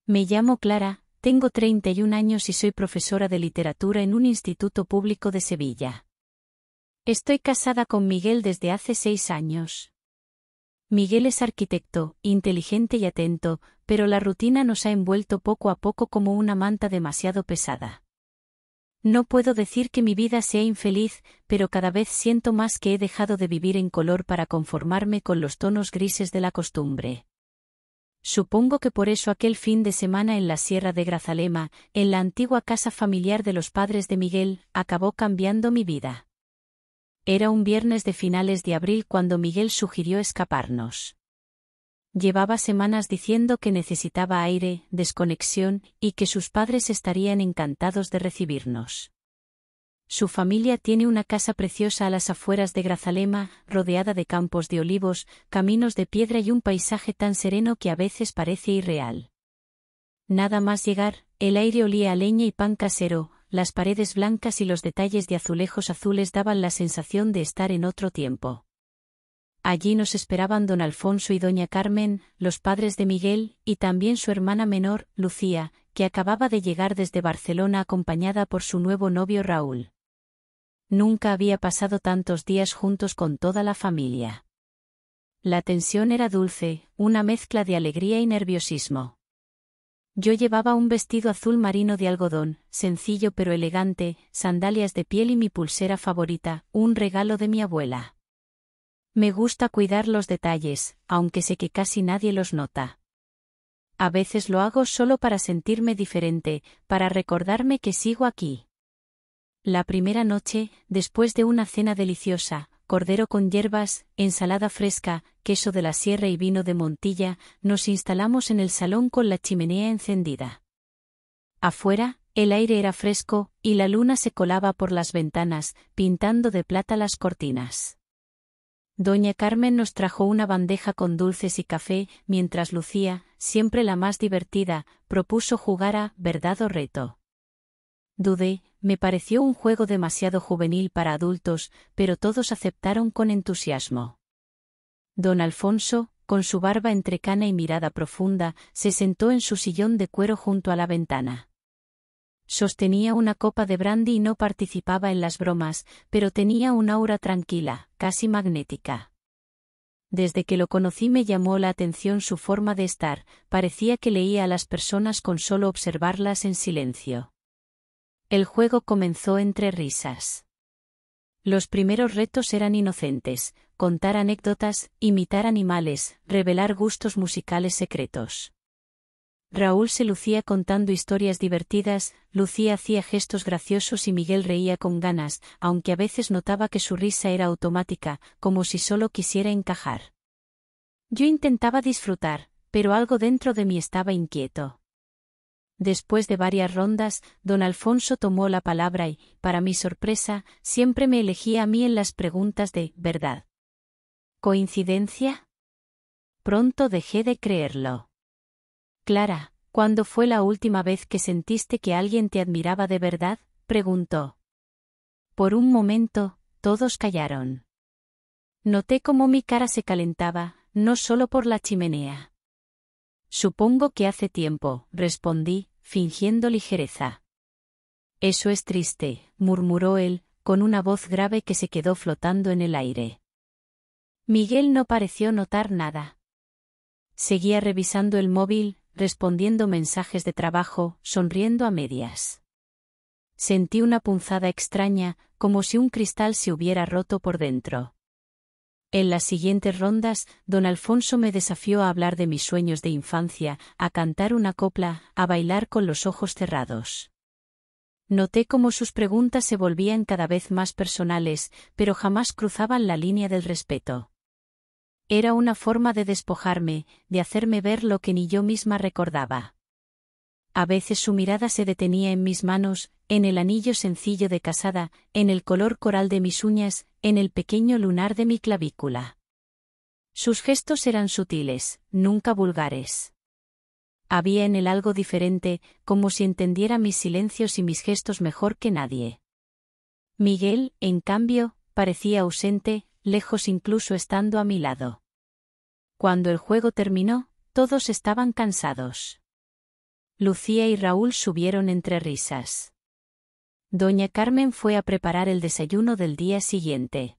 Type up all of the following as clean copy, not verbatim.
Me llamo Clara, tengo 31 años y soy profesora de literatura en un instituto público de Sevilla. Estoy casada con Miguel desde hace 6 años. Miguel es arquitecto, inteligente y atento, pero la rutina nos ha envuelto poco a poco como una manta demasiado pesada. No puedo decir que mi vida sea infeliz, pero cada vez siento más que he dejado de vivir en color para conformarme con los tonos grises de la costumbre. Supongo que por eso aquel fin de semana en la Sierra de Grazalema, en la antigua casa familiar de los padres de Miguel, acabó cambiando mi vida. Era un viernes de finales de abril cuando Miguel sugirió escaparnos. Llevaba semanas diciendo que necesitaba aire, desconexión, y que sus padres estarían encantados de recibirnos. Su familia tiene una casa preciosa a las afueras de Grazalema, rodeada de campos de olivos, caminos de piedra y un paisaje tan sereno que a veces parece irreal. Nada más llegar, el aire olía a leña y pan casero, las paredes blancas y los detalles de azulejos azules daban la sensación de estar en otro tiempo. Allí nos esperaban don Alfonso y doña Carmen, los padres de Miguel, y también su hermana menor, Lucía, que acababa de llegar desde Barcelona acompañada por su nuevo novio Raúl. Nunca había pasado tantos días juntos con toda la familia. La tensión era dulce, una mezcla de alegría y nerviosismo. Yo llevaba un vestido azul marino de algodón, sencillo pero elegante, sandalias de piel y mi pulsera favorita, un regalo de mi abuela. Me gusta cuidar los detalles, aunque sé que casi nadie los nota. A veces lo hago solo para sentirme diferente, para recordarme que sigo aquí. La primera noche, después de una cena deliciosa, cordero con hierbas, ensalada fresca, queso de la sierra y vino de Montilla, nos instalamos en el salón con la chimenea encendida. Afuera, el aire era fresco, y la luna se colaba por las ventanas, pintando de plata las cortinas. Doña Carmen nos trajo una bandeja con dulces y café, mientras Lucía, siempre la más divertida, propuso jugar a «Verdad o reto». Dudé, me pareció un juego demasiado juvenil para adultos, pero todos aceptaron con entusiasmo. Don Alfonso, con su barba entrecana y mirada profunda, se sentó en su sillón de cuero junto a la ventana. Sostenía una copa de brandy y no participaba en las bromas, pero tenía un aura tranquila, casi magnética. Desde que lo conocí me llamó la atención su forma de estar, parecía que leía a las personas con solo observarlas en silencio. El juego comenzó entre risas. Los primeros retos eran inocentes: contar anécdotas, imitar animales, revelar gustos musicales secretos. Raúl se lucía contando historias divertidas, Lucía hacía gestos graciosos y Miguel reía con ganas, aunque a veces notaba que su risa era automática, como si solo quisiera encajar. Yo intentaba disfrutar, pero algo dentro de mí estaba inquieto. Después de varias rondas, don Alfonso tomó la palabra y, para mi sorpresa, siempre me elegía a mí en las preguntas de «¿verdad?». ¿Coincidencia? Pronto dejé de creerlo. Clara, ¿cuándo fue la última vez que sentiste que alguien te admiraba de verdad?, preguntó. Por un momento, todos callaron. Noté cómo mi cara se calentaba, no solo por la chimenea. Supongo que hace tiempo, respondí, fingiendo ligereza. Eso es triste, murmuró él, con una voz grave que se quedó flotando en el aire. Miguel no pareció notar nada. Seguía revisando el móvil, respondiendo mensajes de trabajo, sonriendo a medias. Sentí una punzada extraña, como si un cristal se hubiera roto por dentro. En las siguientes rondas, don Alfonso me desafió a hablar de mis sueños de infancia, a cantar una copla, a bailar con los ojos cerrados. Noté cómo sus preguntas se volvían cada vez más personales, pero jamás cruzaban la línea del respeto. Era una forma de despojarme, de hacerme ver lo que ni yo misma recordaba. A veces su mirada se detenía en mis manos, en el anillo sencillo de casada, en el color coral de mis uñas, en el pequeño lunar de mi clavícula. Sus gestos eran sutiles, nunca vulgares. Había en él algo diferente, como si entendiera mis silencios y mis gestos mejor que nadie. Miguel, en cambio, parecía ausente, lejos incluso estando a mi lado. Cuando el juego terminó, todos estaban cansados. Lucía y Raúl subieron entre risas. Doña Carmen fue a preparar el desayuno del día siguiente.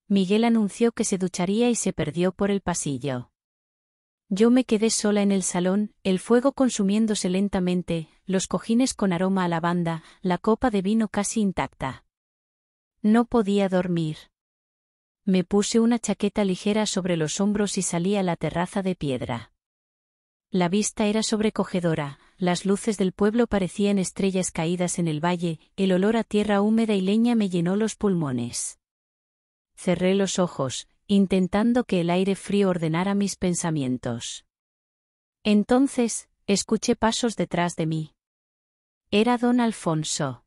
Miguel anunció que se ducharía y se perdió por el pasillo. Yo me quedé sola en el salón, el fuego consumiéndose lentamente, los cojines con aroma a lavanda, la copa de vino casi intacta. No podía dormir. Me puse una chaqueta ligera sobre los hombros y salí a la terraza de piedra. La vista era sobrecogedora, las luces del pueblo parecían estrellas caídas en el valle, el olor a tierra húmeda y leña me llenó los pulmones. Cerré los ojos, intentando que el aire frío ordenara mis pensamientos. Entonces, escuché pasos detrás de mí. Era don Alfonso.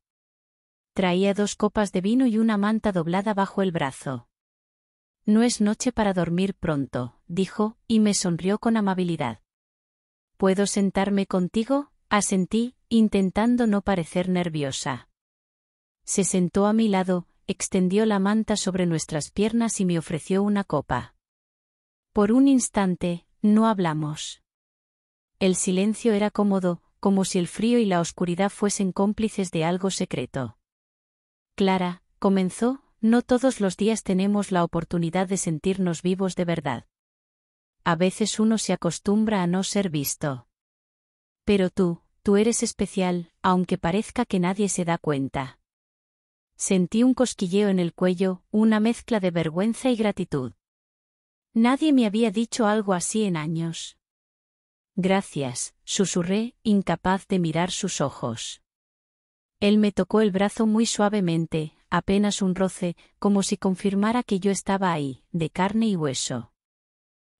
Traía 2 copas de vino y una manta doblada bajo el brazo. No es noche para dormir pronto, dijo, y me sonrió con amabilidad. ¿Puedo sentarme contigo? Asentí, intentando no parecer nerviosa. Se sentó a mi lado, extendió la manta sobre nuestras piernas y me ofreció una copa. Por un instante, no hablamos. El silencio era cómodo, como si el frío y la oscuridad fuesen cómplices de algo secreto. Clara, comenzó, no todos los días tenemos la oportunidad de sentirnos vivos de verdad. A veces uno se acostumbra a no ser visto. Pero tú eres especial, aunque parezca que nadie se da cuenta. Sentí un cosquilleo en el cuello, una mezcla de vergüenza y gratitud. Nadie me había dicho algo así en años. Gracias, susurré, incapaz de mirar sus ojos. Él me tocó el brazo muy suavemente, apenas un roce, como si confirmara que yo estaba ahí, de carne y hueso.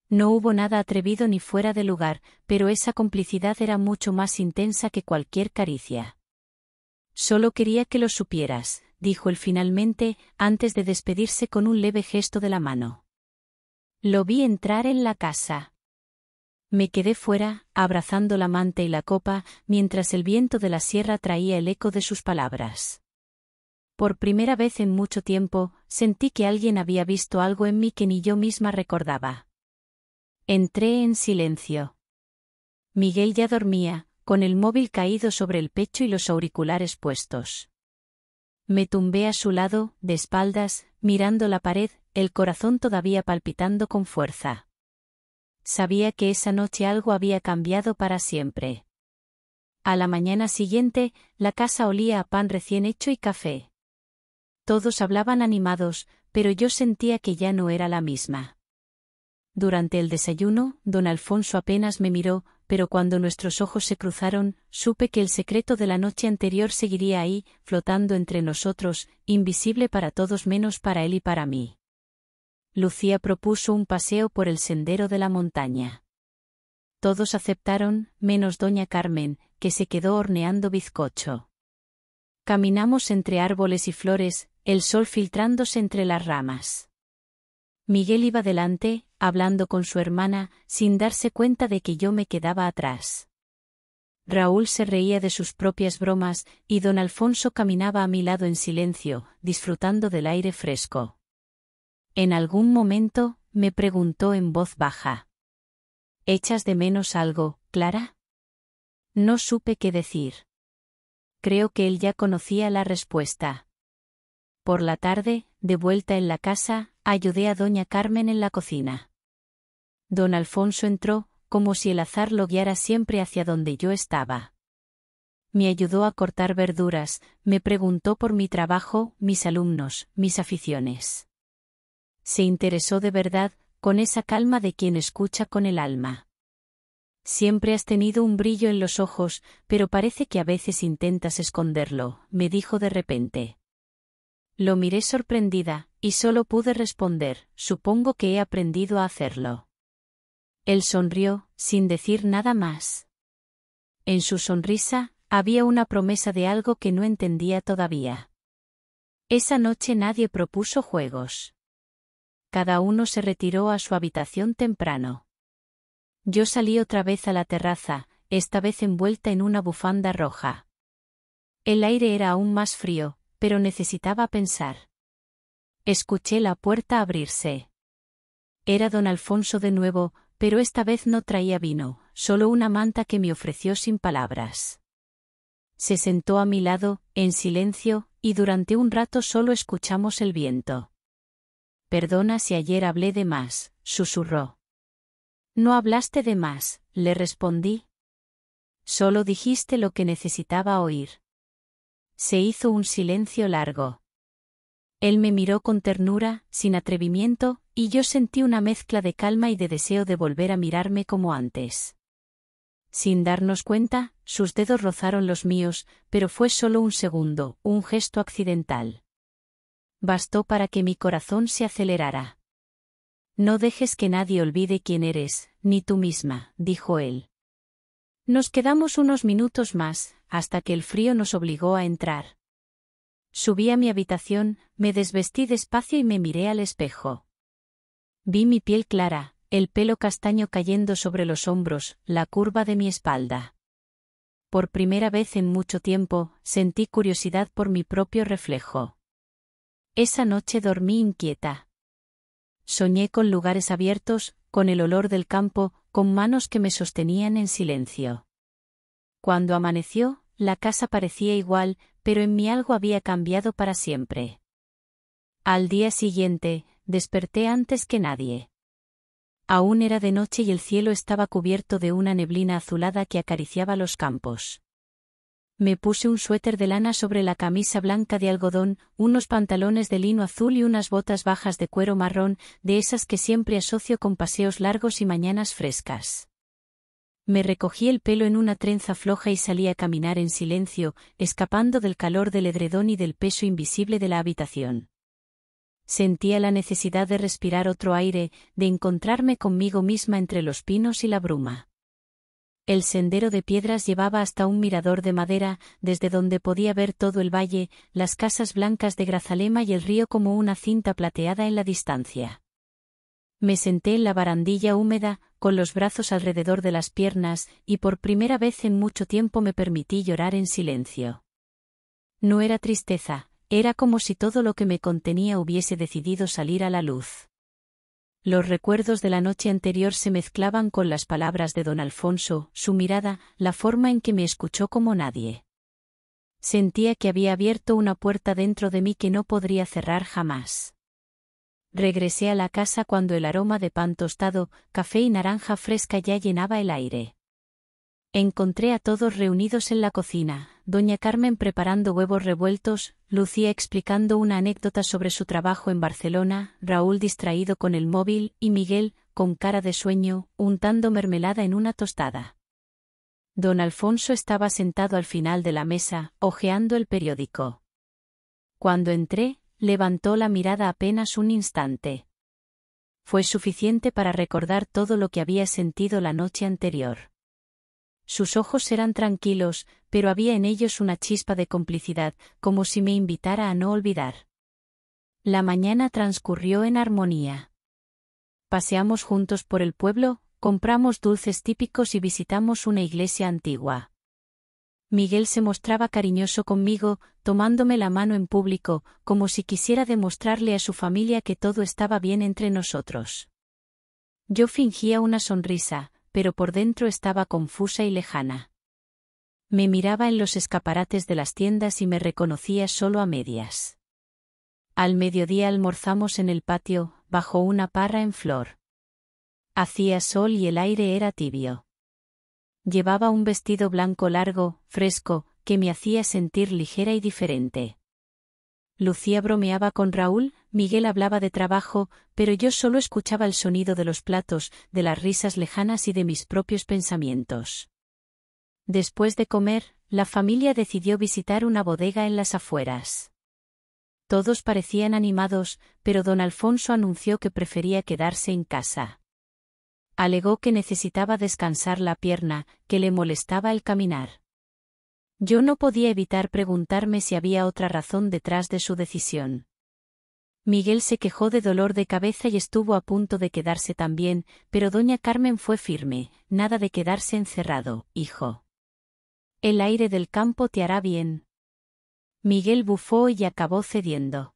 No hubo nada atrevido ni fuera de lugar, pero esa complicidad era mucho más intensa que cualquier caricia. Solo quería que lo supieras, dijo él finalmente, antes de despedirse con un leve gesto de la mano. Lo vi entrar en la casa. Me quedé fuera, abrazando la manta y la copa, mientras el viento de la sierra traía el eco de sus palabras. Por primera vez en mucho tiempo, sentí que alguien había visto algo en mí que ni yo misma recordaba. Entré en silencio. Miguel ya dormía, con el móvil caído sobre el pecho y los auriculares puestos. Me tumbé a su lado, de espaldas, mirando la pared, el corazón todavía palpitando con fuerza. Sabía que esa noche algo había cambiado para siempre. A la mañana siguiente, la casa olía a pan recién hecho y café. Todos hablaban animados, pero yo sentía que ya no era la misma. Durante el desayuno, don Alfonso apenas me miró, pero cuando nuestros ojos se cruzaron, supe que el secreto de la noche anterior seguiría ahí, flotando entre nosotros, invisible para todos menos para él y para mí. Lucía propuso un paseo por el sendero de la montaña. Todos aceptaron, menos doña Carmen, que se quedó horneando bizcocho. Caminamos entre árboles y flores, el sol filtrándose entre las ramas. Miguel iba delante, hablando con su hermana, sin darse cuenta de que yo me quedaba atrás. Raúl se reía de sus propias bromas, y don Alfonso caminaba a mi lado en silencio, disfrutando del aire fresco. En algún momento, me preguntó en voz baja. ¿Echas de menos algo, Clara? No supe qué decir. Creo que él ya conocía la respuesta. Por la tarde, de vuelta en la casa, ayudé a doña Carmen en la cocina. Don Alfonso entró, como si el azar lo guiara siempre hacia donde yo estaba. Me ayudó a cortar verduras, me preguntó por mi trabajo, mis alumnos, mis aficiones. Se interesó de verdad, con esa calma de quien escucha con el alma. Siempre has tenido un brillo en los ojos, pero parece que a veces intentas esconderlo, me dijo de repente. Lo miré sorprendida, y solo pude responder, supongo que he aprendido a hacerlo. Él sonrió, sin decir nada más. En su sonrisa, había una promesa de algo que no entendía todavía. Esa noche nadie propuso juegos. Cada uno se retiró a su habitación temprano. Yo salí otra vez a la terraza, esta vez envuelta en una bufanda roja. El aire era aún más frío, pero necesitaba pensar. Escuché la puerta abrirse. Era don Alfonso de nuevo, pero esta vez no traía vino, solo una manta que me ofreció sin palabras. Se sentó a mi lado, en silencio, y durante un rato solo escuchamos el viento. «Perdona si ayer hablé de más», susurró. «No hablaste de más», le respondí. «Solo dijiste lo que necesitaba oír». Se hizo un silencio largo. Él me miró con ternura, sin atrevimiento, y yo sentí una mezcla de calma y de deseo de volver a mirarme como antes. Sin darnos cuenta, sus dedos rozaron los míos, pero fue solo un segundo, un gesto accidental. Bastó para que mi corazón se acelerara. «No dejes que nadie olvide quién eres, ni tú misma», dijo él. Nos quedamos unos minutos más, hasta que el frío nos obligó a entrar. Subí a mi habitación, me desvestí despacio y me miré al espejo. Vi mi piel clara, el pelo castaño cayendo sobre los hombros, la curva de mi espalda. Por primera vez en mucho tiempo, sentí curiosidad por mi propio reflejo. Esa noche dormí inquieta. Soñé con lugares abiertos, con el olor del campo, con manos que me sostenían en silencio. Cuando amaneció, la casa parecía igual, pero en mí algo había cambiado para siempre. Al día siguiente, desperté antes que nadie. Aún era de noche y el cielo estaba cubierto de una neblina azulada que acariciaba los campos. Me puse un suéter de lana sobre la camisa blanca de algodón, unos pantalones de lino azul y unas botas bajas de cuero marrón, de esas que siempre asocio con paseos largos y mañanas frescas. Me recogí el pelo en una trenza floja y salí a caminar en silencio, escapando del calor del edredón y del peso invisible de la habitación. Sentía la necesidad de respirar otro aire, de encontrarme conmigo misma entre los pinos y la bruma. El sendero de piedras llevaba hasta un mirador de madera, desde donde podía ver todo el valle, las casas blancas de Grazalema y el río como una cinta plateada en la distancia. Me senté en la barandilla húmeda, con los brazos alrededor de las piernas, y por primera vez en mucho tiempo me permití llorar en silencio. No era tristeza, era como si todo lo que me contenía hubiese decidido salir a la luz. Los recuerdos de la noche anterior se mezclaban con las palabras de don Alfonso, su mirada, la forma en que me escuchó como nadie. Sentía que había abierto una puerta dentro de mí que no podría cerrar jamás. Regresé a la casa cuando el aroma de pan tostado, café y naranja fresca ya llenaba el aire. Encontré a todos reunidos en la cocina, doña Carmen preparando huevos revueltos, Lucía explicando una anécdota sobre su trabajo en Barcelona, Raúl distraído con el móvil, y Miguel, con cara de sueño, untando mermelada en una tostada. Don Alfonso estaba sentado al final de la mesa, hojeando el periódico. Cuando entré, levantó la mirada apenas un instante. Fue suficiente para recordar todo lo que había sentido la noche anterior. Sus ojos eran tranquilos, pero había en ellos una chispa de complicidad, como si me invitara a no olvidar. La mañana transcurrió en armonía. Paseamos juntos por el pueblo, compramos dulces típicos y visitamos una iglesia antigua. Miguel se mostraba cariñoso conmigo, tomándome la mano en público, como si quisiera demostrarle a su familia que todo estaba bien entre nosotros. Yo fingía una sonrisa, pero por dentro estaba confusa y lejana. Me miraba en los escaparates de las tiendas y me reconocía solo a medias. Al mediodía almorzamos en el patio, bajo una parra en flor. Hacía sol y el aire era tibio. Llevaba un vestido blanco largo, fresco, que me hacía sentir ligera y diferente. Lucía bromeaba con Raúl, Miguel hablaba de trabajo, pero yo solo escuchaba el sonido de los platos, de las risas lejanas y de mis propios pensamientos. Después de comer, la familia decidió visitar una bodega en las afueras. Todos parecían animados, pero don Alfonso anunció que prefería quedarse en casa. Alegó que necesitaba descansar la pierna, que le molestaba el caminar. Yo no podía evitar preguntarme si había otra razón detrás de su decisión. Miguel se quejó de dolor de cabeza y estuvo a punto de quedarse también, pero doña Carmen fue firme: nada de quedarse encerrado, hijo. El aire del campo te hará bien. Miguel bufó y acabó cediendo.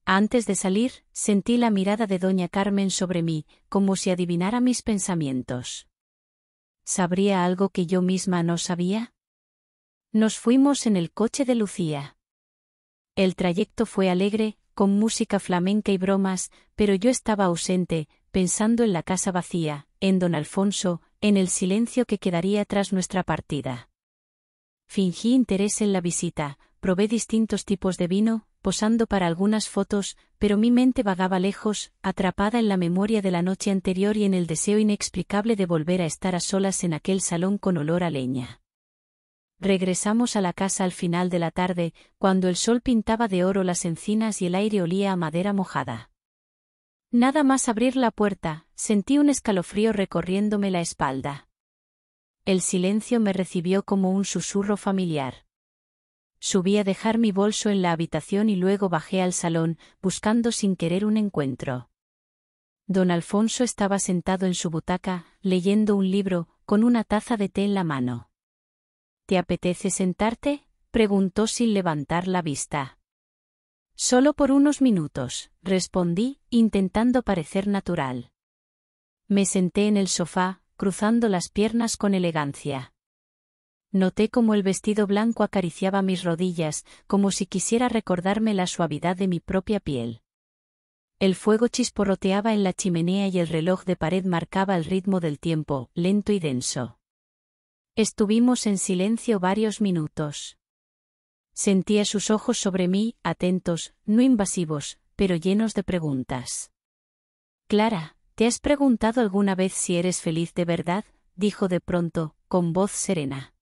Antes de salir, sentí la mirada de doña Carmen sobre mí, como si adivinara mis pensamientos. ¿Sabría algo que yo misma no sabía? Nos fuimos en el coche de Lucía. El trayecto fue alegre, con música flamenca y bromas, pero yo estaba ausente, pensando en la casa vacía, en don Alfonso, en el silencio que quedaría tras nuestra partida. Fingí interés en la visita, probé distintos tipos de vino, posando para algunas fotos, pero mi mente vagaba lejos, atrapada en la memoria de la noche anterior y en el deseo inexplicable de volver a estar a solas en aquel salón con olor a leña. Regresamos a la casa al final de la tarde, cuando el sol pintaba de oro las encinas y el aire olía a madera mojada. Nada más abrir la puerta, sentí un escalofrío recorriéndome la espalda. El silencio me recibió como un susurro familiar. Subí a dejar mi bolso en la habitación y luego bajé al salón, buscando sin querer un encuentro. Don Alfonso estaba sentado en su butaca, leyendo un libro, con una taza de té en la mano. ¿Te apetece sentarte?, preguntó sin levantar la vista. Solo por unos minutos, respondí, intentando parecer natural. Me senté en el sofá, cruzando las piernas con elegancia. Noté cómo el vestido blanco acariciaba mis rodillas, como si quisiera recordarme la suavidad de mi propia piel. El fuego chisporroteaba en la chimenea y el reloj de pared marcaba el ritmo del tiempo, lento y denso. Estuvimos en silencio varios minutos. Sentía sus ojos sobre mí, atentos, no invasivos, pero llenos de preguntas. «Clara, ¿te has preguntado alguna vez si eres feliz de verdad?», dijo de pronto, con voz serena.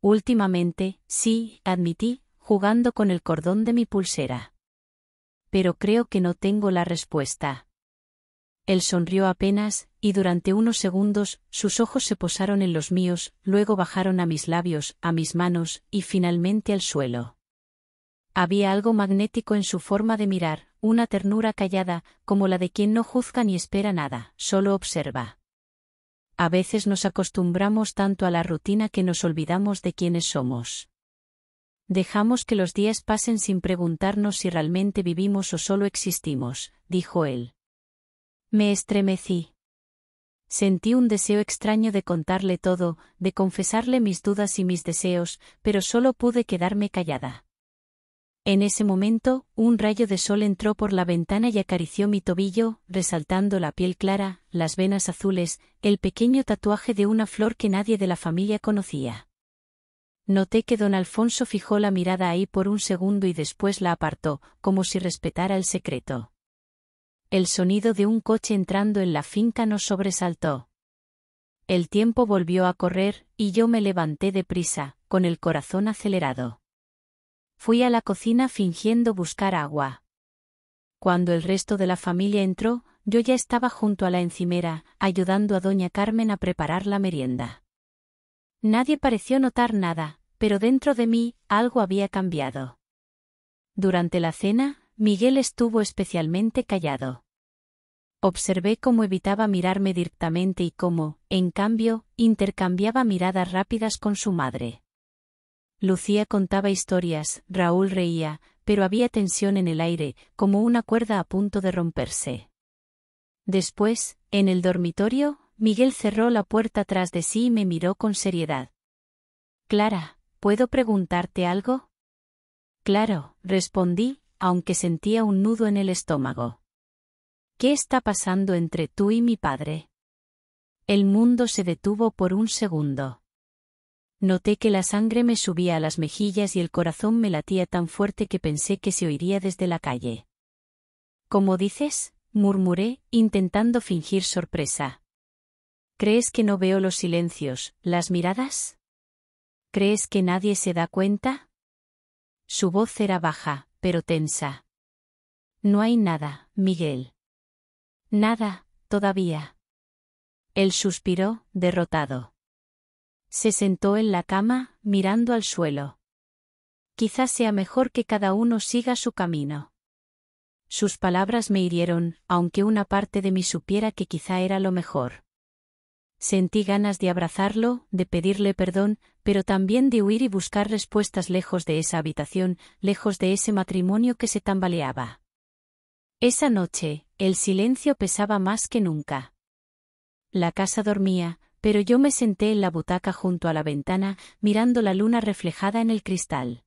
«Últimamente, sí», admití, jugando con el cordón de mi pulsera. «Pero creo que no tengo la respuesta». Él sonrió apenas, y durante unos segundos, sus ojos se posaron en los míos, luego bajaron a mis labios, a mis manos, y finalmente al suelo. Había algo magnético en su forma de mirar, una ternura callada, como la de quien no juzga ni espera nada, solo observa. A veces nos acostumbramos tanto a la rutina que nos olvidamos de quiénes somos. Dejamos que los días pasen sin preguntarnos si realmente vivimos o solo existimos, dijo él. Me estremecí. Sentí un deseo extraño de contarle todo, de confesarle mis dudas y mis deseos, pero solo pude quedarme callada. En ese momento, un rayo de sol entró por la ventana y acarició mi tobillo, resaltando la piel clara, las venas azules, el pequeño tatuaje de una flor que nadie de la familia conocía. Noté que don Alfonso fijó la mirada ahí por un segundo y después la apartó, como si respetara el secreto. El sonido de un coche entrando en la finca nos sobresaltó. El tiempo volvió a correr, y yo me levanté deprisa, con el corazón acelerado. Fui a la cocina fingiendo buscar agua. Cuando el resto de la familia entró, yo ya estaba junto a la encimera, ayudando a doña Carmen a preparar la merienda. Nadie pareció notar nada, pero dentro de mí, algo había cambiado. Durante la cena, Miguel estuvo especialmente callado. Observé cómo evitaba mirarme directamente y cómo, en cambio, intercambiaba miradas rápidas con su madre. Lucía contaba historias, Raúl reía, pero había tensión en el aire, como una cuerda a punto de romperse. Después, en el dormitorio, Miguel cerró la puerta tras de sí y me miró con seriedad. «Clara, ¿puedo preguntarte algo?» «Claro», respondí, aunque sentía un nudo en el estómago. «¿Qué está pasando entre tú y mi padre?» El mundo se detuvo por un segundo. Noté que la sangre me subía a las mejillas y el corazón me latía tan fuerte que pensé que se oiría desde la calle. «¿Cómo dices?», murmuré, intentando fingir sorpresa. «¿Crees que no veo los silencios, las miradas? ¿Crees que nadie se da cuenta?» Su voz era baja, pero tensa. «No hay nada, Miguel». «Nada, todavía». Él suspiró, derrotado. Se sentó en la cama, mirando al suelo. «Quizás sea mejor que cada uno siga su camino». Sus palabras me hirieron, aunque una parte de mí supiera que quizá era lo mejor. Sentí ganas de abrazarlo, de pedirle perdón, pero también de huir y buscar respuestas lejos de esa habitación, lejos de ese matrimonio que se tambaleaba. Esa noche, el silencio pesaba más que nunca. La casa dormía, pero yo me senté en la butaca junto a la ventana, mirando la luna reflejada en el cristal.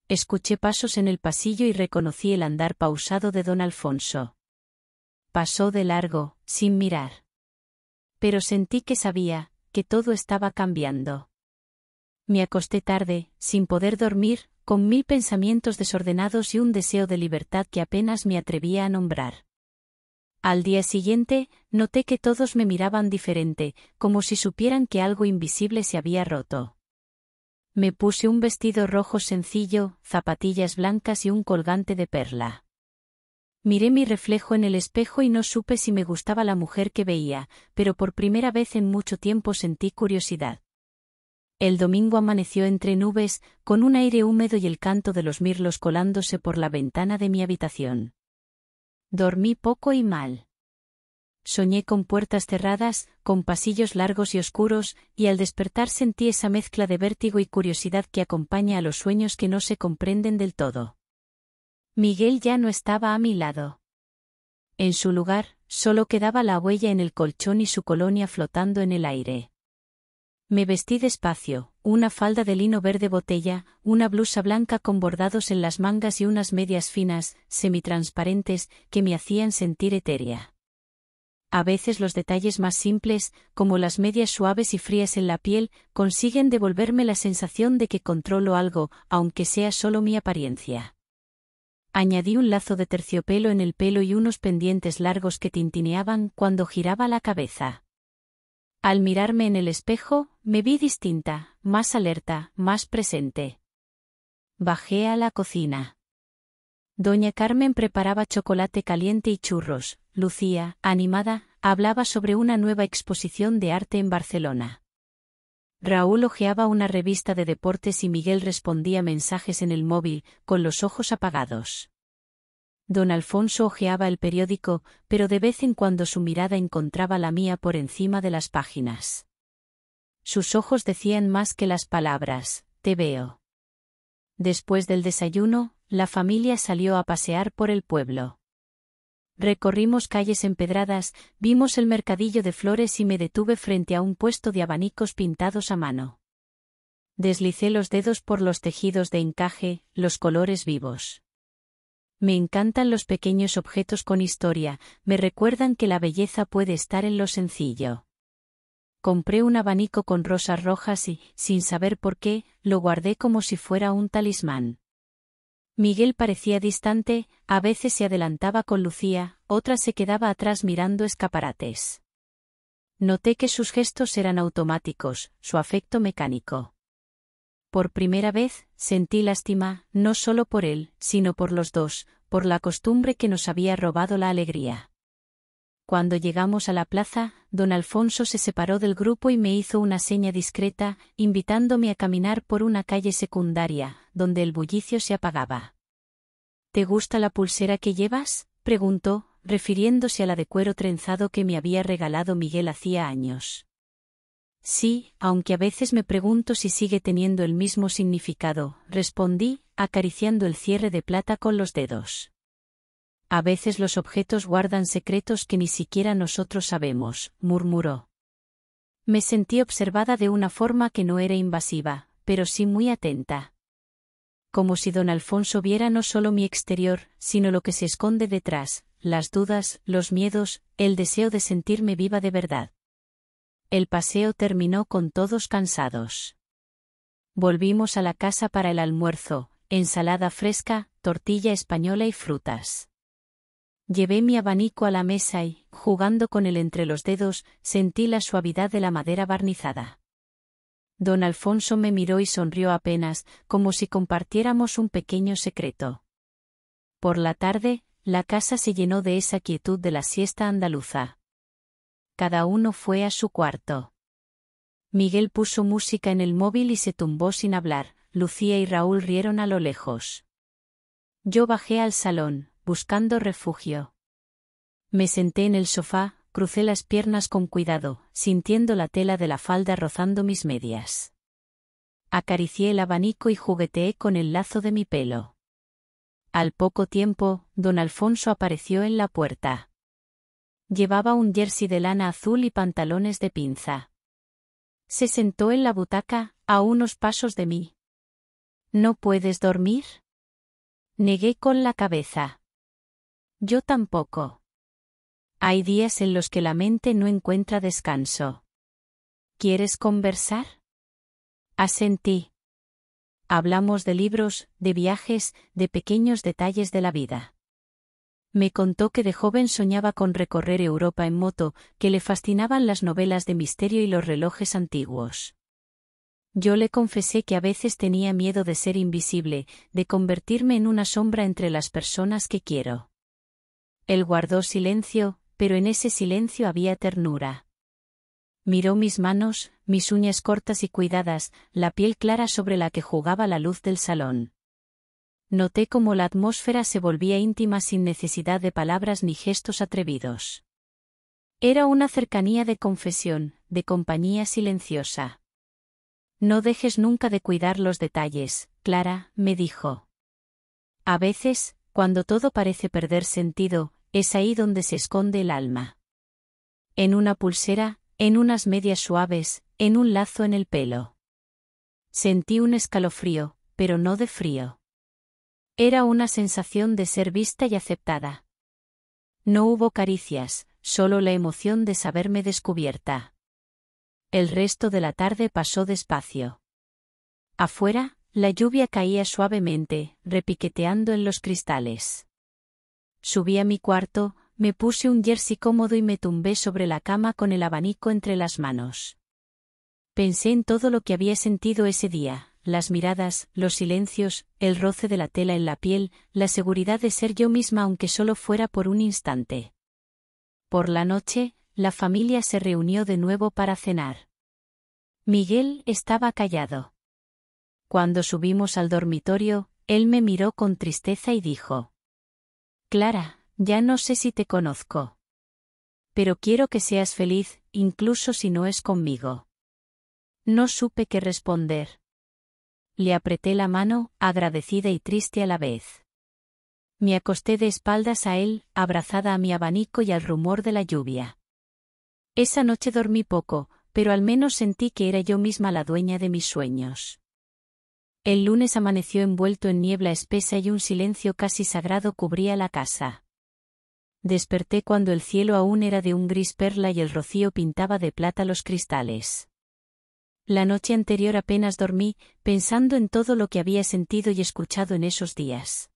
Escuché pasos en el pasillo y reconocí el andar pausado de don Alfonso. Pasó de largo, sin mirar. Pero sentí que sabía, que todo estaba cambiando. Me acosté tarde, sin poder dormir, con 1000 pensamientos desordenados y un deseo de libertad que apenas me atrevía a nombrar. Al día siguiente, noté que todos me miraban diferente, como si supieran que algo invisible se había roto. Me puse un vestido rojo sencillo, zapatillas blancas y un colgante de perla. Miré mi reflejo en el espejo y no supe si me gustaba la mujer que veía, pero por primera vez en mucho tiempo sentí curiosidad. El domingo amaneció entre nubes, con un aire húmedo y el canto de los mirlos colándose por la ventana de mi habitación. Dormí poco y mal. Soñé con puertas cerradas, con pasillos largos y oscuros, y al despertar sentí esa mezcla de vértigo y curiosidad que acompaña a los sueños que no se comprenden del todo. Miguel ya no estaba a mi lado. En su lugar, solo quedaba la huella en el colchón y su colonia flotando en el aire. Me vestí despacio, una falda de lino verde botella, una blusa blanca con bordados en las mangas y unas medias finas, semitransparentes, que me hacían sentir etérea. A veces los detalles más simples, como las medias suaves y frías en la piel, consiguen devolverme la sensación de que controlo algo, aunque sea solo mi apariencia. Añadí un lazo de terciopelo en el pelo y unos pendientes largos que tintineaban cuando giraba la cabeza. Al mirarme en el espejo, me vi distinta, más alerta, más presente. Bajé a la cocina. Doña Carmen preparaba chocolate caliente y churros. Lucía, animada, hablaba sobre una nueva exposición de arte en Barcelona. Raúl hojeaba una revista de deportes y Miguel respondía mensajes en el móvil, con los ojos apagados. Don Alfonso hojeaba el periódico, pero de vez en cuando su mirada encontraba la mía por encima de las páginas. Sus ojos decían más que las palabras: te veo. Después del desayuno, la familia salió a pasear por el pueblo. Recorrimos calles empedradas, vimos el mercadillo de flores y me detuve frente a un puesto de abanicos pintados a mano. Deslicé los dedos por los tejidos de encaje, los colores vivos. Me encantan los pequeños objetos con historia, me recuerdan que la belleza puede estar en lo sencillo. Compré un abanico con rosas rojas y, sin saber por qué, lo guardé como si fuera un talismán. Miguel parecía distante, a veces se adelantaba con Lucía, otras se quedaba atrás mirando escaparates. Noté que sus gestos eran automáticos, su afecto mecánico. Por primera vez, sentí lástima, no solo por él, sino por los dos, por la costumbre que nos había robado la alegría. Cuando llegamos a la plaza, don Alfonso se separó del grupo y me hizo una seña discreta, invitándome a caminar por una calle secundaria, donde el bullicio se apagaba. ¿Te gusta la pulsera que llevas?, preguntó, refiriéndose a la de cuero trenzado que me había regalado Miguel hacía años. Sí, aunque a veces me pregunto si sigue teniendo el mismo significado, respondí, acariciando el cierre de plata con los dedos. A veces los objetos guardan secretos que ni siquiera nosotros sabemos, murmuró. Me sentí observada de una forma que no era invasiva, pero sí muy atenta. Como si don Alfonso viera no solo mi exterior, sino lo que se esconde detrás, las dudas, los miedos, el deseo de sentirme viva de verdad. El paseo terminó con todos cansados. Volvimos a la casa para el almuerzo, ensalada fresca, tortilla española y frutas. Llevé mi abanico a la mesa y, jugando con él entre los dedos, sentí la suavidad de la madera barnizada. Don Alfonso me miró y sonrió apenas, como si compartiéramos un pequeño secreto. Por la tarde, la casa se llenó de esa quietud de la siesta andaluza. Cada uno fue a su cuarto. Miguel puso música en el móvil y se tumbó sin hablar. Lucía y Raúl rieron a lo lejos. Yo bajé al salón, buscando refugio. Me senté en el sofá, crucé las piernas con cuidado, sintiendo la tela de la falda rozando mis medias. Acaricié el abanico y jugueteé con el lazo de mi pelo. Al poco tiempo, don Alfonso apareció en la puerta. Llevaba un jersey de lana azul y pantalones de pinza. Se sentó en la butaca, a unos pasos de mí. ¿No puedes dormir? Negué con la cabeza. Yo tampoco. Hay días en los que la mente no encuentra descanso. ¿Quieres conversar? Asentí. Hablamos de libros, de viajes, de pequeños detalles de la vida. Me contó que de joven soñaba con recorrer Europa en moto, que le fascinaban las novelas de misterio y los relojes antiguos. Yo le confesé que a veces tenía miedo de ser invisible, de convertirme en una sombra entre las personas que quiero. Él guardó silencio, pero en ese silencio había ternura. Miró mis manos, mis uñas cortas y cuidadas, la piel clara sobre la que jugaba la luz del salón. Noté cómo la atmósfera se volvía íntima sin necesidad de palabras ni gestos atrevidos. Era una cercanía de confesión, de compañía silenciosa. No dejes nunca de cuidar los detalles, Clara, me dijo. A veces, cuando todo parece perder sentido, es ahí donde se esconde el alma. En una pulsera, en unas medias suaves, en un lazo en el pelo. Sentí un escalofrío, pero no de frío. Era una sensación de ser vista y aceptada. No hubo caricias, solo la emoción de saberme descubierta. El resto de la tarde pasó despacio. Afuera, la lluvia caía suavemente, repiqueteando en los cristales. Subí a mi cuarto, me puse un jersey cómodo y me tumbé sobre la cama con el abanico entre las manos. Pensé en todo lo que había sentido ese día. Las miradas, los silencios, el roce de la tela en la piel, la seguridad de ser yo misma aunque solo fuera por un instante. Por la noche, la familia se reunió de nuevo para cenar. Miguel estaba callado. Cuando subimos al dormitorio, él me miró con tristeza y dijo: Clara, ya no sé si te conozco. Pero quiero que seas feliz, incluso si no es conmigo. No supe qué responder. Le apreté la mano, agradecida y triste a la vez. Me acosté de espaldas a él, abrazada a mi abanico y al rumor de la lluvia. Esa noche dormí poco, pero al menos sentí que era yo misma la dueña de mis sueños. El lunes amaneció envuelto en niebla espesa y un silencio casi sagrado cubría la casa. Desperté cuando el cielo aún era de un gris perla y el rocío pintaba de plata los cristales. La noche anterior apenas dormí, pensando en todo lo que había sentido y escuchado en esos días.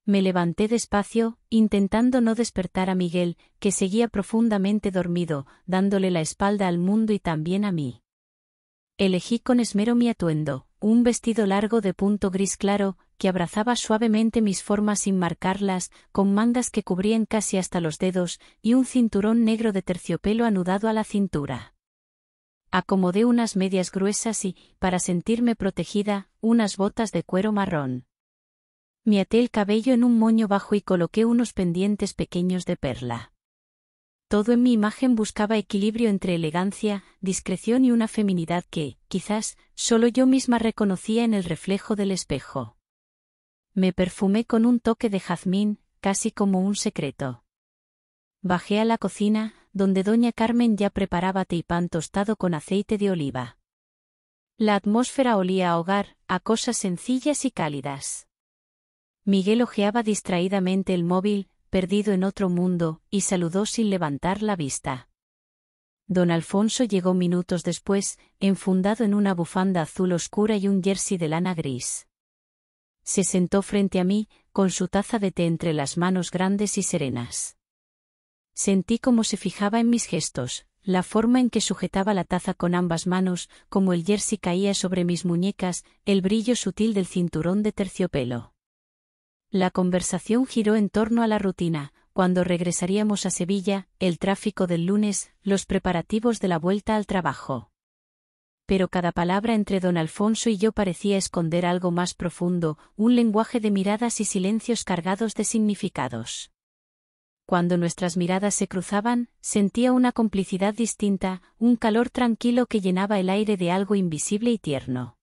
Me levanté despacio, intentando no despertar a Miguel, que seguía profundamente dormido, dándole la espalda al mundo y también a mí. Elegí con esmero mi atuendo, un vestido largo de punto gris claro, que abrazaba suavemente mis formas sin marcarlas, con mangas que cubrían casi hasta los dedos, y un cinturón negro de terciopelo anudado a la cintura. Acomodé unas medias gruesas y, para sentirme protegida, unas botas de cuero marrón. Me até el cabello en un moño bajo y coloqué unos pendientes pequeños de perla. Todo en mi imagen buscaba equilibrio entre elegancia, discreción y una feminidad que, quizás, solo yo misma reconocía en el reflejo del espejo. Me perfumé con un toque de jazmín, casi como un secreto. Bajé a la cocina, donde doña Carmen ya preparaba té y pan tostado con aceite de oliva. La atmósfera olía a hogar, a cosas sencillas y cálidas. Miguel hojeaba distraídamente el móvil, perdido en otro mundo, y saludó sin levantar la vista. Don Alfonso llegó minutos después, enfundado en una bufanda azul oscura y un jersey de lana gris. Se sentó frente a mí, con su taza de té entre las manos grandes y serenas. Sentí cómo se fijaba en mis gestos, la forma en que sujetaba la taza con ambas manos, cómo el jersey caía sobre mis muñecas, el brillo sutil del cinturón de terciopelo. La conversación giró en torno a la rutina, cuando regresaríamos a Sevilla, el tráfico del lunes, los preparativos de la vuelta al trabajo. Pero cada palabra entre don Alfonso y yo parecía esconder algo más profundo, un lenguaje de miradas y silencios cargados de significados. Cuando nuestras miradas se cruzaban, sentía una complicidad distinta, un calor tranquilo que llenaba el aire de algo invisible y tierno.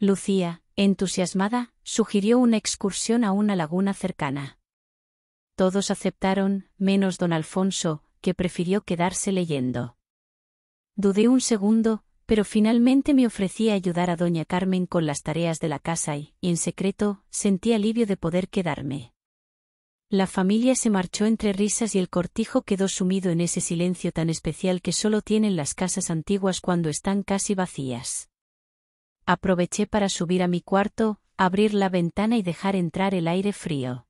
Lucía, entusiasmada, sugirió una excursión a una laguna cercana. Todos aceptaron, menos don Alfonso, que prefirió quedarse leyendo. Dudé un segundo, pero finalmente me ofrecí a ayudar a doña Carmen con las tareas de la casa y, en secreto, sentí alivio de poder quedarme. La familia se marchó entre risas y el cortijo quedó sumido en ese silencio tan especial que solo tienen las casas antiguas cuando están casi vacías. Aproveché para subir a mi cuarto, abrir la ventana y dejar entrar el aire frío.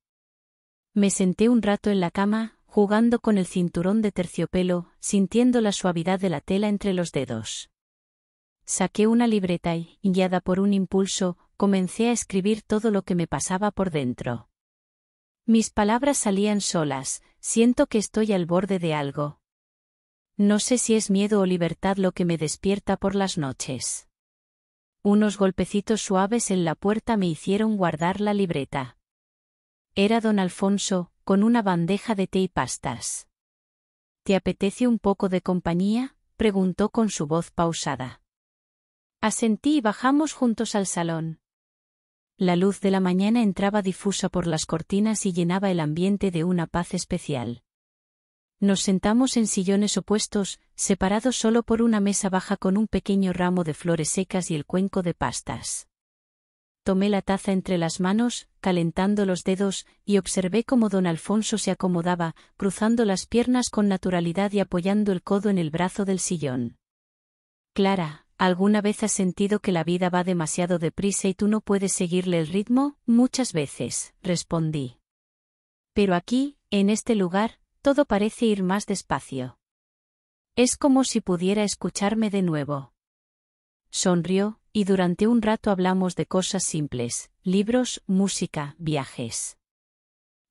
Me senté un rato en la cama, jugando con el cinturón de terciopelo, sintiendo la suavidad de la tela entre los dedos. Saqué una libreta y, guiada por un impulso, comencé a escribir todo lo que me pasaba por dentro. Mis palabras salían solas, siento que estoy al borde de algo. No sé si es miedo o libertad lo que me despierta por las noches. Unos golpecitos suaves en la puerta me hicieron guardar la libreta. Era don Alfonso, con una bandeja de té y pastas. ¿Te apetece un poco de compañía?, preguntó con su voz pausada. Asentí y bajamos juntos al salón. La luz de la mañana entraba difusa por las cortinas y llenaba el ambiente de una paz especial. Nos sentamos en sillones opuestos, separados solo por una mesa baja con un pequeño ramo de flores secas y el cuenco de pastas. Tomé la taza entre las manos, calentando los dedos, y observé cómo don Alfonso se acomodaba, cruzando las piernas con naturalidad y apoyando el codo en el brazo del sillón. Clara, ¿alguna vez has sentido que la vida va demasiado deprisa y tú no puedes seguirle el ritmo? Muchas veces, respondí. Pero aquí, en este lugar, todo parece ir más despacio. Es como si pudiera escucharme de nuevo. Sonrió, y durante un rato hablamos de cosas simples, libros, música, viajes.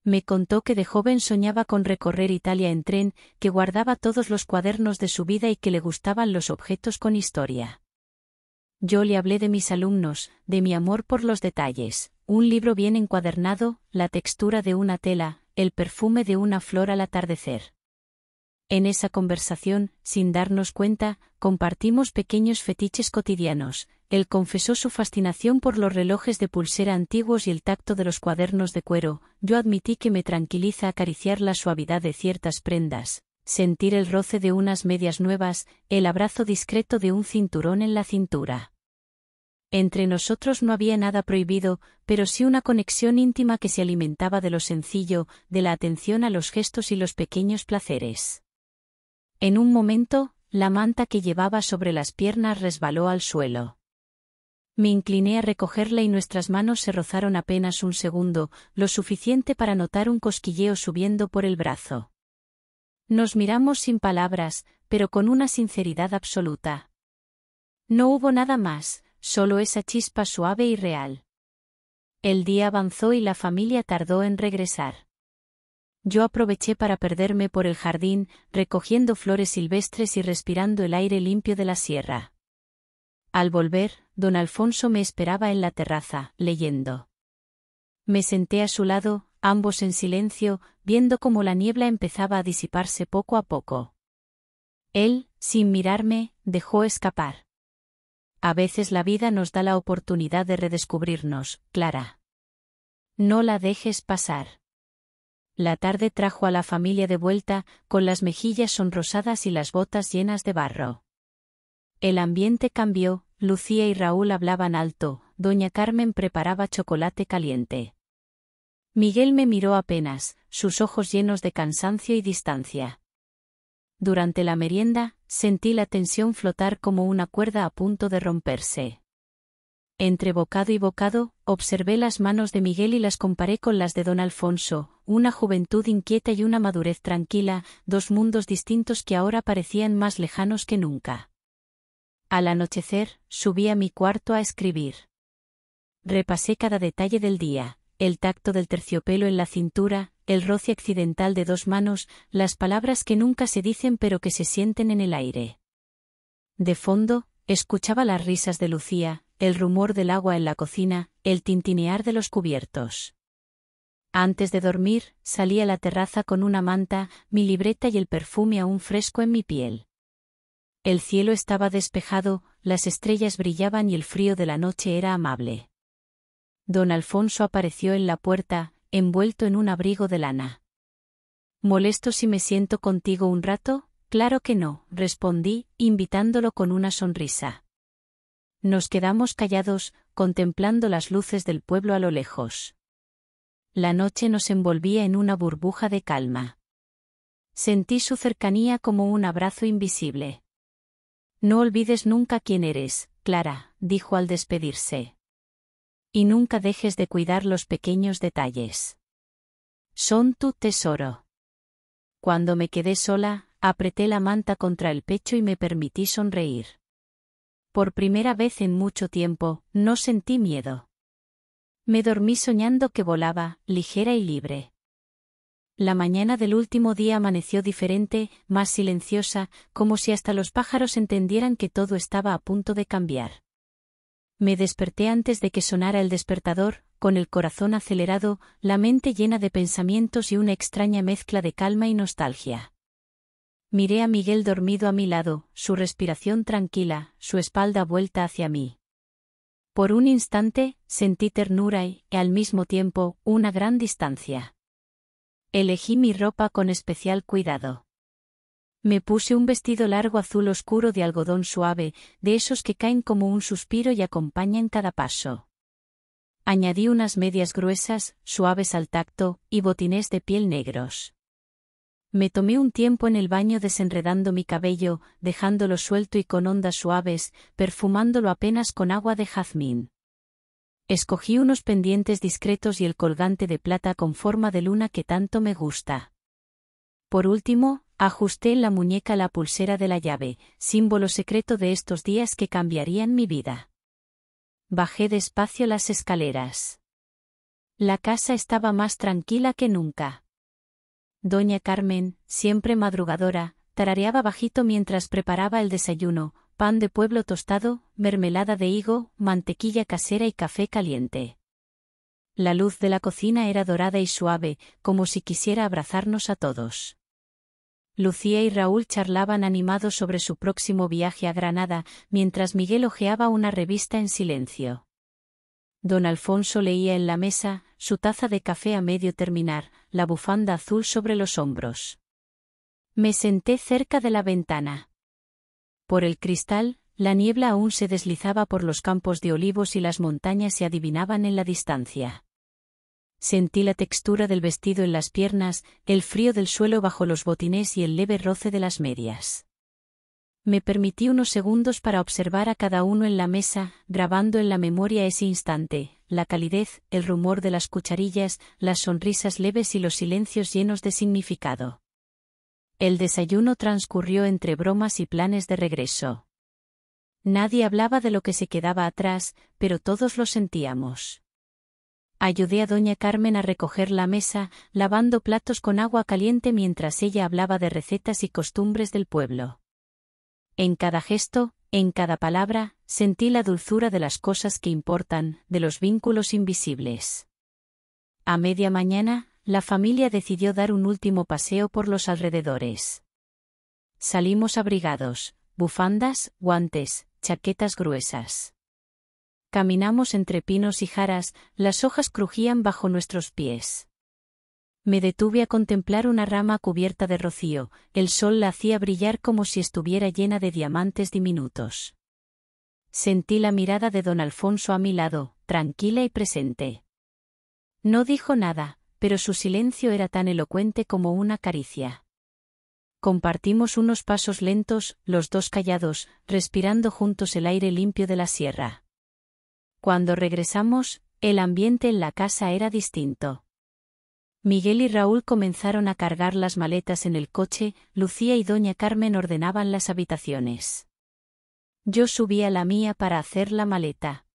Me contó que de joven soñaba con recorrer Italia en tren, que guardaba todos los cuadernos de su vida y que le gustaban los objetos con historia. Yo le hablé de mis alumnos, de mi amor por los detalles, un libro bien encuadernado, la textura de una tela, el perfume de una flor al atardecer. En esa conversación, sin darnos cuenta, compartimos pequeños fetiches cotidianos. Él confesó su fascinación por los relojes de pulsera antiguos y el tacto de los cuadernos de cuero. Yo admití que me tranquiliza acariciar la suavidad de ciertas prendas, sentir el roce de unas medias nuevas, el abrazo discreto de un cinturón en la cintura. Entre nosotros no había nada prohibido, pero sí una conexión íntima que se alimentaba de lo sencillo, de la atención a los gestos y los pequeños placeres. En un momento, la manta que llevaba sobre las piernas resbaló al suelo. Me incliné a recogerla y nuestras manos se rozaron apenas un segundo, lo suficiente para notar un cosquilleo subiendo por el brazo. Nos miramos sin palabras, pero con una sinceridad absoluta. No hubo nada más, solo esa chispa suave y real. El día avanzó y la familia tardó en regresar. Yo aproveché para perderme por el jardín, recogiendo flores silvestres y respirando el aire limpio de la sierra. Al volver, don Alfonso me esperaba en la terraza, leyendo. Me senté a su lado, ambos en silencio, viendo cómo la niebla empezaba a disiparse poco a poco. Él, sin mirarme, dejó escapar. A veces la vida nos da la oportunidad de redescubrirnos, Clara. No la dejes pasar. La tarde trajo a la familia de vuelta, con las mejillas sonrosadas y las botas llenas de barro. El ambiente cambió, Lucía y Raúl hablaban alto, doña Carmen preparaba chocolate caliente. Miguel me miró apenas, sus ojos llenos de cansancio y distancia. Durante la merienda, sentí la tensión flotar como una cuerda a punto de romperse. Entre bocado y bocado, observé las manos de Miguel y las comparé con las de don Alfonso, una juventud inquieta y una madurez tranquila, dos mundos distintos que ahora parecían más lejanos que nunca. Al anochecer, subí a mi cuarto a escribir. Repasé cada detalle del día, el tacto del terciopelo en la cintura, el roce accidental de dos manos, las palabras que nunca se dicen pero que se sienten en el aire. De fondo, escuchaba las risas de Lucía, el rumor del agua en la cocina, el tintinear de los cubiertos. Antes de dormir, salí a la terraza con una manta, mi libreta y el perfume aún fresco en mi piel. El cielo estaba despejado, las estrellas brillaban y el frío de la noche era amable. Don Alfonso apareció en la puerta, envuelto en un abrigo de lana. «¿Molesto si me siento contigo un rato?», Claro que no, respondí, invitándolo con una sonrisa. Nos quedamos callados, contemplando las luces del pueblo a lo lejos. La noche nos envolvía en una burbuja de calma. Sentí su cercanía como un abrazo invisible. No olvides nunca quién eres, Clara, dijo al despedirse. Y nunca dejes de cuidar los pequeños detalles. Son tu tesoro. Cuando me quedé sola, apreté la manta contra el pecho y me permití sonreír. Por primera vez en mucho tiempo, no sentí miedo. Me dormí soñando que volaba, ligera y libre. La mañana del último día amaneció diferente, más silenciosa, como si hasta los pájaros entendieran que todo estaba a punto de cambiar. Me desperté antes de que sonara el despertador, con el corazón acelerado, la mente llena de pensamientos y una extraña mezcla de calma y nostalgia. Miré a Miguel dormido a mi lado, su respiración tranquila, su espalda vuelta hacia mí. Por un instante, sentí ternura y, al mismo tiempo, una gran distancia. Elegí mi ropa con especial cuidado. Me puse un vestido largo azul oscuro de algodón suave, de esos que caen como un suspiro y acompañan cada paso. Añadí unas medias gruesas, suaves al tacto, y botines de piel negros. Me tomé un tiempo en el baño desenredando mi cabello, dejándolo suelto y con ondas suaves, perfumándolo apenas con agua de jazmín. Escogí unos pendientes discretos y el colgante de plata con forma de luna que tanto me gusta. Por último, ajusté en la muñeca la pulsera de la llave, símbolo secreto de estos días que cambiarían mi vida. Bajé despacio las escaleras. La casa estaba más tranquila que nunca. Doña Carmen, siempre madrugadora, tarareaba bajito mientras preparaba el desayuno: pan de pueblo tostado, mermelada de higo, mantequilla casera y café caliente. La luz de la cocina era dorada y suave, como si quisiera abrazarnos a todos. Lucía y Raúl charlaban animados sobre su próximo viaje a Granada, mientras Miguel hojeaba una revista en silencio. Don Alfonso leía en la mesa, su taza de café a medio terminar, la bufanda azul sobre los hombros. Me senté cerca de la ventana. Por el cristal, la niebla aún se deslizaba por los campos de olivos y las montañas se adivinaban en la distancia. Sentí la textura del vestido en las piernas, el frío del suelo bajo los botines y el leve roce de las medias. Me permití unos segundos para observar a cada uno en la mesa, grabando en la memoria ese instante, la calidez, el rumor de las cucharillas, las sonrisas leves y los silencios llenos de significado. El desayuno transcurrió entre bromas y planes de regreso. Nadie hablaba de lo que se quedaba atrás, pero todos lo sentíamos. Ayudé a doña Carmen a recoger la mesa, lavando platos con agua caliente mientras ella hablaba de recetas y costumbres del pueblo. En cada gesto, en cada palabra, sentí la dulzura de las cosas que importan, de los vínculos invisibles. A media mañana, la familia decidió dar un último paseo por los alrededores. Salimos abrigados, bufandas, guantes, chaquetas gruesas. Caminamos entre pinos y jaras, las hojas crujían bajo nuestros pies. Me detuve a contemplar una rama cubierta de rocío, el sol la hacía brillar como si estuviera llena de diamantes diminutos. Sentí la mirada de don Alfonso a mi lado, tranquila y presente. No dijo nada, pero su silencio era tan elocuente como una caricia. Compartimos unos pasos lentos, los dos callados, respirando juntos el aire limpio de la sierra. Cuando regresamos, el ambiente en la casa era distinto. Miguel y Raúl comenzaron a cargar las maletas en el coche, Lucía y doña Carmen ordenaban las habitaciones. Yo subí a la mía para hacer la maleta.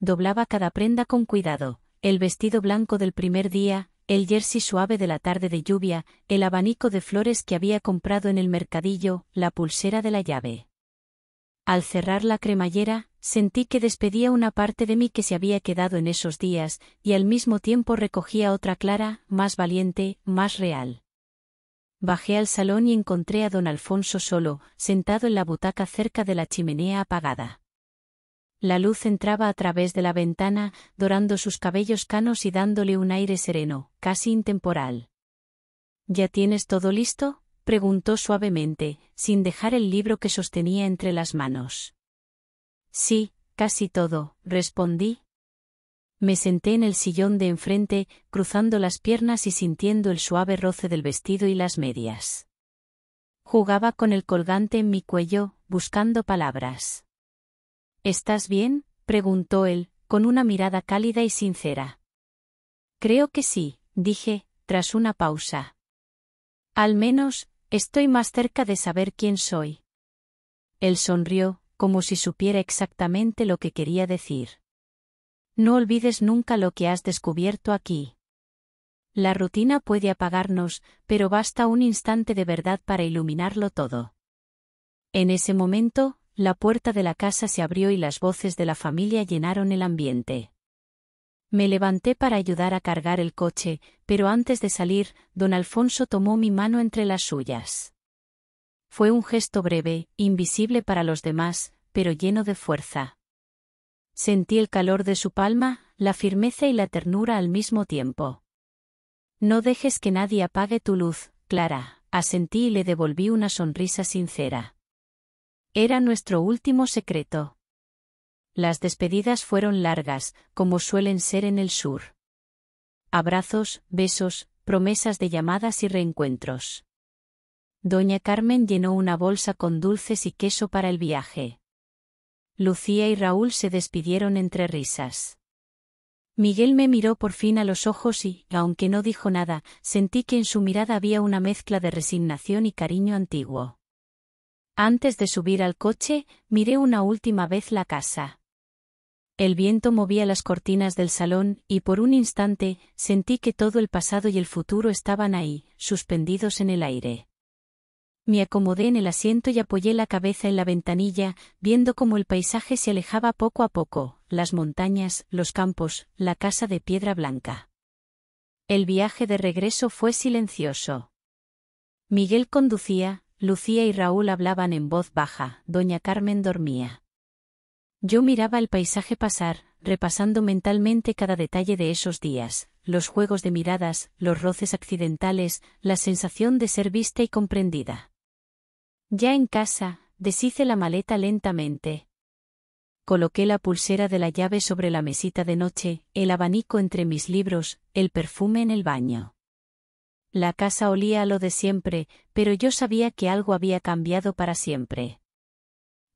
Doblaba cada prenda con cuidado, el vestido blanco del primer día, el jersey suave de la tarde de lluvia, el abanico de flores que había comprado en el mercadillo, la pulsera de la llave. Al cerrar la cremallera, sentí que despedía una parte de mí que se había quedado en esos días, y al mismo tiempo recogía otra clara, más valiente, más real. Bajé al salón y encontré a don Alfonso solo, sentado en la butaca cerca de la chimenea apagada. La luz entraba a través de la ventana, dorando sus cabellos canos y dándole un aire sereno, casi intemporal. ¿Ya tienes todo listo?, preguntó suavemente, sin dejar el libro que sostenía entre las manos. Sí, casi todo, respondí. Me senté en el sillón de enfrente, cruzando las piernas y sintiendo el suave roce del vestido y las medias. Jugaba con el colgante en mi cuello, buscando palabras. ¿Estás bien?, preguntó él, con una mirada cálida y sincera. Creo que sí, dije, tras una pausa. Al menos, estoy más cerca de saber quién soy. Él sonrió, como si supiera exactamente lo que quería decir. No olvides nunca lo que has descubierto aquí. La rutina puede apagarnos, pero basta un instante de verdad para iluminarlo todo. En ese momento, la puerta de la casa se abrió y las voces de la familia llenaron el ambiente. Me levanté para ayudar a cargar el coche, pero antes de salir, don Alfonso tomó mi mano entre las suyas. Fue un gesto breve, invisible para los demás, pero lleno de fuerza. Sentí el calor de su palma, la firmeza y la ternura al mismo tiempo. No dejes que nadie apague tu luz, Clara, asentí y le devolví una sonrisa sincera. Era nuestro último secreto. Las despedidas fueron largas, como suelen ser en el sur. Abrazos, besos, promesas de llamadas y reencuentros. Doña Carmen llenó una bolsa con dulces y queso para el viaje. Lucía y Raúl se despidieron entre risas. Miguel me miró por fin a los ojos y, aunque no dijo nada, sentí que en su mirada había una mezcla de resignación y cariño antiguo. Antes de subir al coche, miré una última vez la casa. El viento movía las cortinas del salón, y por un instante, sentí que todo el pasado y el futuro estaban ahí, suspendidos en el aire. Me acomodé en el asiento y apoyé la cabeza en la ventanilla, viendo cómo el paisaje se alejaba poco a poco, las montañas, los campos, la casa de piedra blanca. El viaje de regreso fue silencioso. Miguel conducía, Lucía y Raúl hablaban en voz baja, doña Carmen dormía. Yo miraba el paisaje pasar, repasando mentalmente cada detalle de esos días, los juegos de miradas, los roces accidentales, la sensación de ser vista y comprendida. Ya en casa, deshice la maleta lentamente. Coloqué la pulsera de la llave sobre la mesita de noche, el abanico entre mis libros, el perfume en el baño. La casa olía a lo de siempre, pero yo sabía que algo había cambiado para siempre.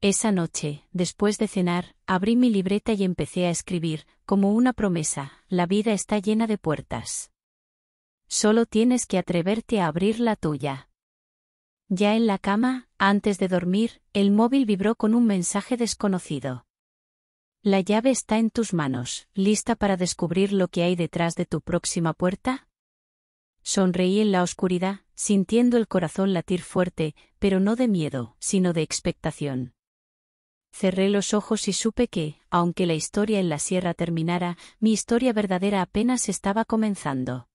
Esa noche, después de cenar, abrí mi libreta y empecé a escribir, como una promesa, la vida está llena de puertas. Solo tienes que atreverte a abrir la tuya. Ya en la cama, antes de dormir, el móvil vibró con un mensaje desconocido. La llave está en tus manos, ¿lista para descubrir lo que hay detrás de tu próxima puerta? Sonreí en la oscuridad, sintiendo el corazón latir fuerte, pero no de miedo, sino de expectación. Cerré los ojos y supe que, aunque la historia en la sierra terminara, mi historia verdadera apenas estaba comenzando.